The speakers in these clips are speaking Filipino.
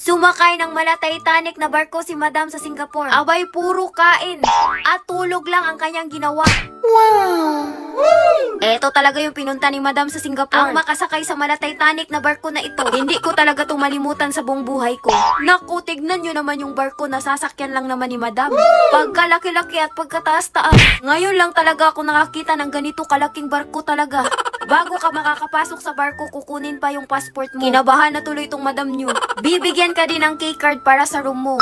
Sumakay ng mala Titanic na barko si Madam sa Singapore. Abay, puro kain at tulog lang ang kanyang ginawa. Wow! Eto talaga yung pinunta ni Madam sa Singapore. Ang makasakay sa mala Titanic na barko na ito. Hindi ko talaga itong malimutan sa buong buhay ko. Naku, tignan nyo naman yung barko na sasakyan lang naman ni Madam. Pagkalaki-laki at pagkataas-taas. Ngayon lang talaga ako nakakita ng ganito kalaking barko talaga. Bago ka makakapasok sa barko, kukunin pa yung passport mo. Kinabahan na tuloy itong Madam nyo. Bibigyan ka din ng key card para sa room mo.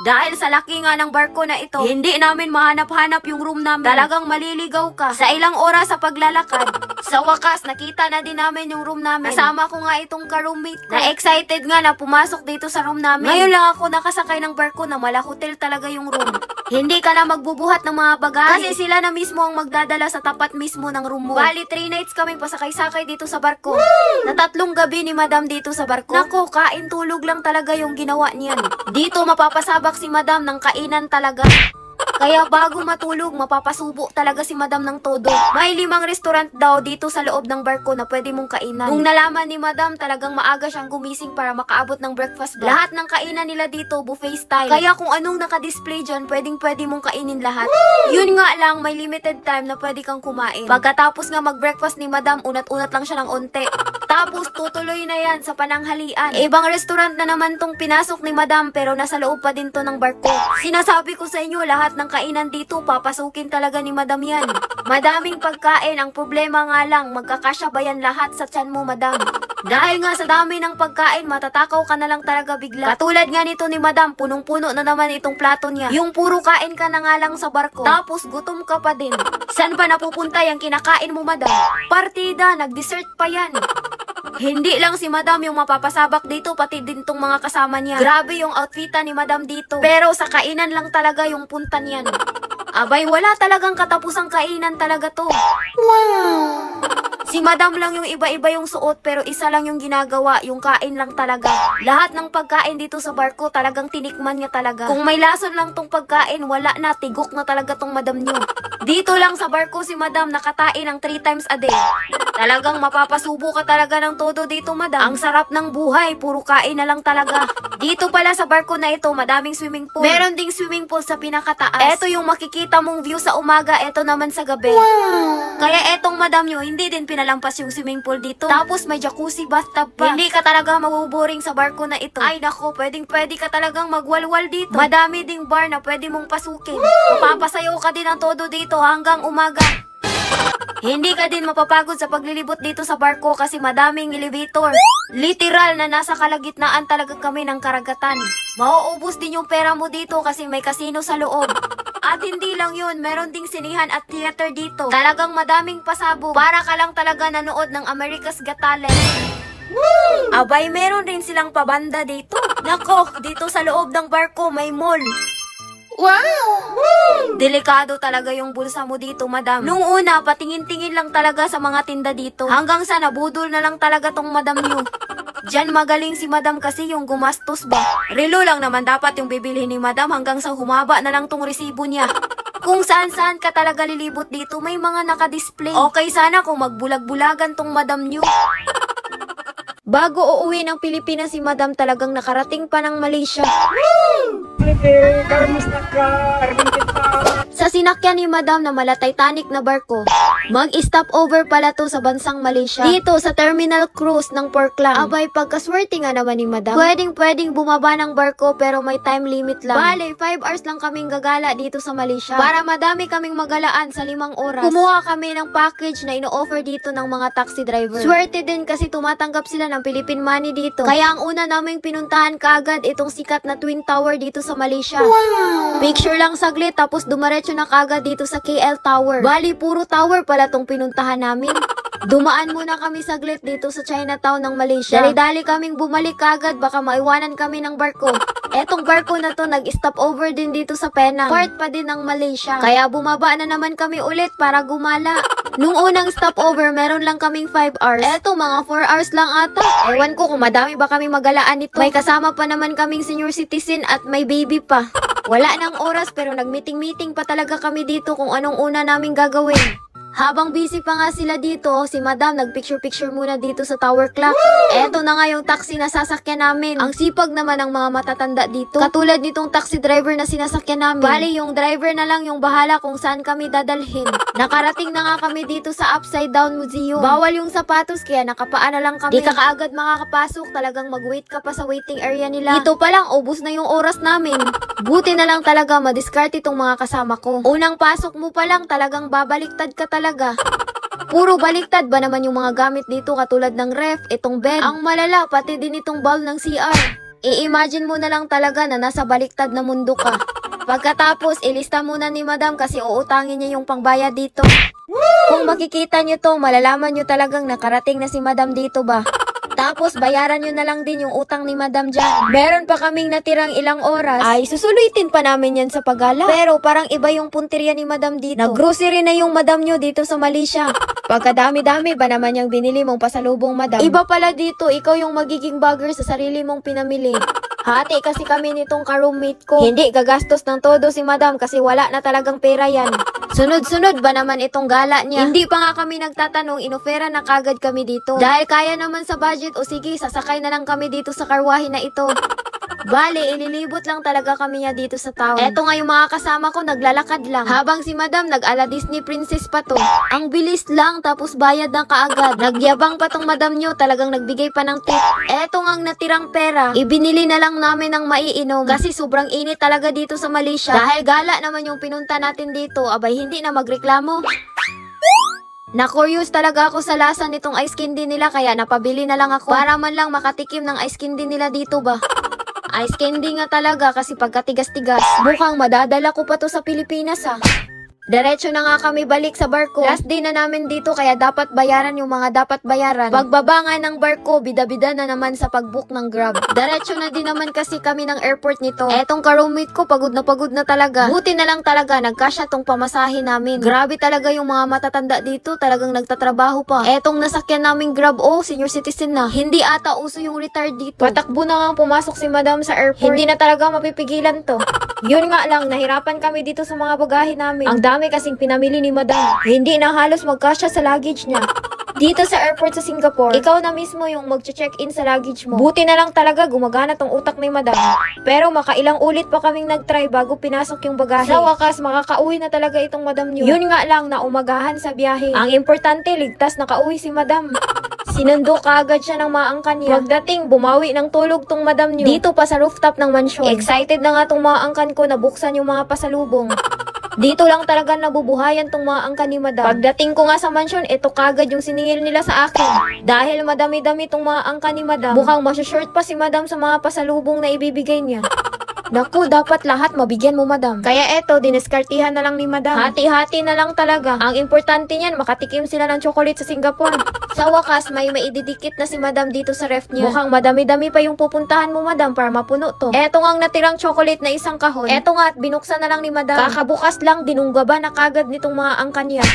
Dahil sa laki nga ng barko na ito, hindi namin mahanap-hanap yung room namin. Talagang maliligaw ka. Sa ilang oras sa paglalakad, sa wakas, nakita na din namin yung room namin. Kasama ko nga itong ka-roommate ko. Na-excited nga na pumasok dito sa room namin. Ngayon lang ako nakasakay ng barko na mala hotel talaga yung room. Hindi ka na magbubuhat ng mga bagahe. Kasi sila na mismo ang magdadala sa tapat mismo ng room mo. Bali, 3 nights kaming pasakay-sakay dito sa barko. Na 3 gabi ni Madam dito sa barko. Nako, kain tulog lang talaga yung ginawa niyan. Dito mapapasabak si Madam ng kainan talaga. Kaya bago matulog, mapapasubo talaga si Madam ng todo. May 5 restaurant daw dito sa loob ng barko na pwede mong kainan. Nung nalaman ni Madam, talagang maaga siyang gumising para makaabot ng breakfast ba. Lahat ng kainan nila dito, buffet style. Kaya kung anong nakadisplay dyan, pwede mong kainin lahat. Yun nga lang, may limited time na pwede kang kumain. Pagkatapos nga mag-breakfast ni Madam, unat-unat lang siya ng onte. Tapos tutuloy na yan sa pananghalian. Ibang restaurant na naman tong pinasok ni Madam, pero nasa loob pa din to ng barko. Sinasabi ko sa inyo, lahat ng kainan dito, papasukin talaga ni Madam yan. Madaming pagkain, ang problema nga lang, magkakasya ba yan lahat sa tiyan mo, Madam? Dahil nga sa dami ng pagkain, matatakaw ka na lang talaga bigla. Katulad nga nito ni Madam, punong-puno na naman itong plato niya. Yung puro kain ka na nga lang sa barko, tapos gutom ka pa din. Saan ba napupunta yung kinakain mo, Madam? Partida, nag-dessert pa yan. Hindi lang si Madam yung mapapasabak dito, pati din tong mga kasama niya. Grabe yung outfitan ni Madam dito. Pero sa kainan lang talaga yung punta niyan. Abay, wala talagang katapusang kainan talaga to. Wow! Si Madam lang yung iba-iba yung suot, pero isa lang yung ginagawa, yung kain lang talaga. Lahat ng pagkain dito sa barko, talagang tinikman niya talaga. Kung may lason lang tong pagkain, wala na, tigok na talaga tong Madam niyo. Dito lang sa barko si Madam nakatain ng 3 times a day. Talagang mapapasubo ka talaga ng todo dito, Madam. Ang sarap ng buhay, puro kain na lang talaga. Dito pala sa barko na ito, madaming swimming pool. Meron ding swimming pool sa pinakataas. Ito yung makikita mong view sa umaga, ito naman sa gabi. Wow! Kaya etong Madam nyo, hindi din pinalampas yung swimming pool dito. Tapos may jacuzzi, bathtub pa. Hindi ka talaga mabuboring sa barko na ito. Ay nako, pwede ka talagang magwalwal dito. Madami ding bar na pwede mong pasukin. Mapapasayaw ka din ng todo dito hanggang umaga. Hindi ka din mapapagod sa paglilibot dito sa barko kasi madaming elevator. Literal na nasa kalagitnaan talaga kami ng karagatan. Mauubos din yung pera mo dito kasi may casino sa loob. At hindi lang yun, meron ding sinihan at theater dito. Talagang madaming pasabog. Para ka lang talaga nanood ng America's Got Talent. Abay, meron rin silang pabanda dito. Nako, dito sa loob ng barko may mall. Wow! Delikado talaga yung bulsa mo dito, Madam. Nung una, patingin-tingin lang talaga sa mga tinda dito. Hanggang sa nabudol na lang talaga tong Madam nyo. Diyan magaling si Madam kasi yung gumastos ba. Relo lang naman dapat yung bibilhin ni Madam hanggang sa humaba na lang tong resibo niya. Kung saan-saan ka talaga lilibot dito, may mga nakadisplay. Okay sana kung magbulag-bulagan tong Madam nyo. Bago uuwi ng Pilipinas si Madam, talagang nakarating pa ng Malaysia. Sa sinakyan ni Madam na mala Titanic na barko, mag-stop over pala to sa bansang Malaysia. Dito sa terminal cruise ng Portland. Abay, pagkaswerte nga naman ni Madam. Pwedeng bumaba ng barko pero may time limit lang. Bale, 5 hours lang kaming gagala dito sa Malaysia. Para madami kaming magalaan sa 5 oras. Kumuha kami ng package na ino-offer dito ng mga taxi driver. Swerte din kasi tumatanggap sila ng Philippine money dito. Kaya ang una naming pinuntahan kaagad itong sikat na Twin Tower dito sa Malaysia. Wow! Picture lang saglit tapos dumaretso na kaagad dito sa KL Tower. Bali, puro tower pala tong pinuntahan namin. Dumaan muna kami saglit dito sa Chinatown ng Malaysia. Dali-dali kaming bumalik kaagad, baka maiwanan kami ng barko. Etong barko na to nag-stop over din dito sa Penang. Part pa din ng Malaysia. Kaya bumaba na naman kami ulit para gumala. Nung unang stopover, meron lang kaming 5 hours. Eto, mga 4 hours lang ata. Ewan ko kung madami ba kami magalaan nito. May kasama pa naman kaming senior citizen at may baby pa. Wala nang oras pero nag-meeting-meeting pa talaga kami dito kung anong una naming gagawin. Habang busy pa nga sila dito, si Madam nagpicture-picture muna dito sa tower clock. Eto na nga yung taxi na sasakyan namin. Ang sipag naman ng mga matatanda dito. Katulad nitong taxi driver na sinasakyan namin. Bali, yung driver na lang yung bahala kung saan kami dadalhin. Nakarating na nga kami dito sa Upside Down Museum. Bawal yung sapatos kaya nakapaa na lang kami. Di ka kaagad makakapasok, talagang mag-wait ka pa sa waiting area nila. Dito pa lang, ubos na yung oras namin. Buti na lang talaga madiskarte itong mga kasama ko. Unang pasok mo pa lang, talagang babaliktad ka talaga. Puro baliktad ba naman yung mga gamit dito katulad ng ref, itong bed. Ang malala, pati din itong bowl ng CR. I-imagine mo na lang talaga na nasa baliktad na mundo ka. Pagkatapos, ilista muna ni Madam kasi uutangin niya yung pangbayad dito. Kung makikita nyo to, malalaman nyo talagang nakarating na si Madam dito ba. Tapos, bayaran nyo na lang din yung utang ni Madam dyan. Meron pa kaming natirang ilang oras. Ay, susulitin pa namin yan sa paggala. Pero parang iba yung punteriya ni Madam dito. Nag-grocery na yung Madam nyo dito sa Malaysia. Pagkadami-dami ba naman yung binili mong pasalubong, Madam? Iba pala dito, ikaw yung magiging bagger sa sarili mong pinamili. Hati kasi kami nitong ka-roommate ko. Hindi gagastos ng todo si Madam kasi wala na talagang pera yan. Sunod-sunod ba naman itong gala niya? Hindi pa nga kami nagtatanong, inofera na kagad kami dito. Dahil kaya naman sa budget, o sige, sasakay na lang kami dito sa karwahe na ito. Bale, ililibot lang talaga kami niya dito sa town. Eto nga yung mga kasama ko, naglalakad lang. Habang si Madam, nag-ala Disney Princess pa to. Ang bilis lang, tapos bayad na kaagad. Nagyabang pa tong Madam nyo, talagang nagbigay pa ng tip. Eto ngang natirang pera, ibinili na lang namin ng maiinom. Kasi sobrang init talaga dito sa Malaysia. Dahil gala naman yung pinunta natin dito, abay hindi na magreklamo. Na-curious talaga ako sa lasa nitong ice candy nila kaya napabili na lang ako. Para man lang makatikim ng ice candy nila dito ba. Ice candy nga talaga kasi pagkatigas-tigas. Mukhang madadala ko pa to sa Pilipinas ha. Diretso na nga kami balik sa barko. Last day na namin dito kaya dapat bayaran yung mga dapat bayaran. Pagbaba nga ng barko, bida-bida na naman sa pagbook ng Grab. Diretso na din naman kasi kami ng airport nito. Etong ka-roommate ko, pagod na talaga. Buti na lang talaga, nagkasya tong pamasahe namin. Grabe talaga yung mga matatanda dito, talagang nagtatrabaho pa. Etong nasakyan naming Grab, senior citizen na. Hindi ata uso yung retired dito. Patakbo na nga pumasok si Madam sa airport. Hindi na talaga mapipigilan to. Yun nga lang, nahirapan kami dito sa mga bagahe namin. Ang dami kasing pinamili ni Madam. Hindi na halos magkasya sa luggage niya. Dito sa airport sa Singapore, ikaw na mismo yung mag-check-in sa luggage mo. Buti na lang talaga gumagana tong utak ni Madam. Pero makailang ulit pa kaming nag-try bago pinasok yung bagahe. Sa wakas, makakauwi na talaga itong Madam nyo. Yun nga lang na umagahan sa biyahe. Ang importante, ligtas nakauwi si Madam. Sinundo kaagad siya ng maangkan niya. Pagdating, bumawi ng tulog tong Madam nyo. Dito pa sa rooftop ng mansion. Excited na nga tong maangkan ko na buksan yung mga pasalubong. Dito lang talaga nabubuhayan tong mga angkan ni Madam. Pagdating ko nga sa mansion, ito kagad yung siningil nila sa akin. Dahil madami-dami tong mga angkan ni Madam, mukhang masyashort pa si Madam sa mga pasalubong na ibibigay niya. Naku, dapat lahat mabigyan mo, Madam. Kaya eto, diniskartihan na lang ni Madam. Hati-hati na lang talaga. Ang importante niyan, makatikim sila ng chocolate sa Singapore. Sa wakas, may maididikit na si Madam dito sa ref niya. Mukhang madami-dami pa yung pupuntahan mo, Madam, para mapuno to. Eto nga ang natirang chocolate na isang kahon. Eto nga at binuksan na lang ni Madam. Kakabukas lang, dinunggaba na kagad nitong mga angkan niya.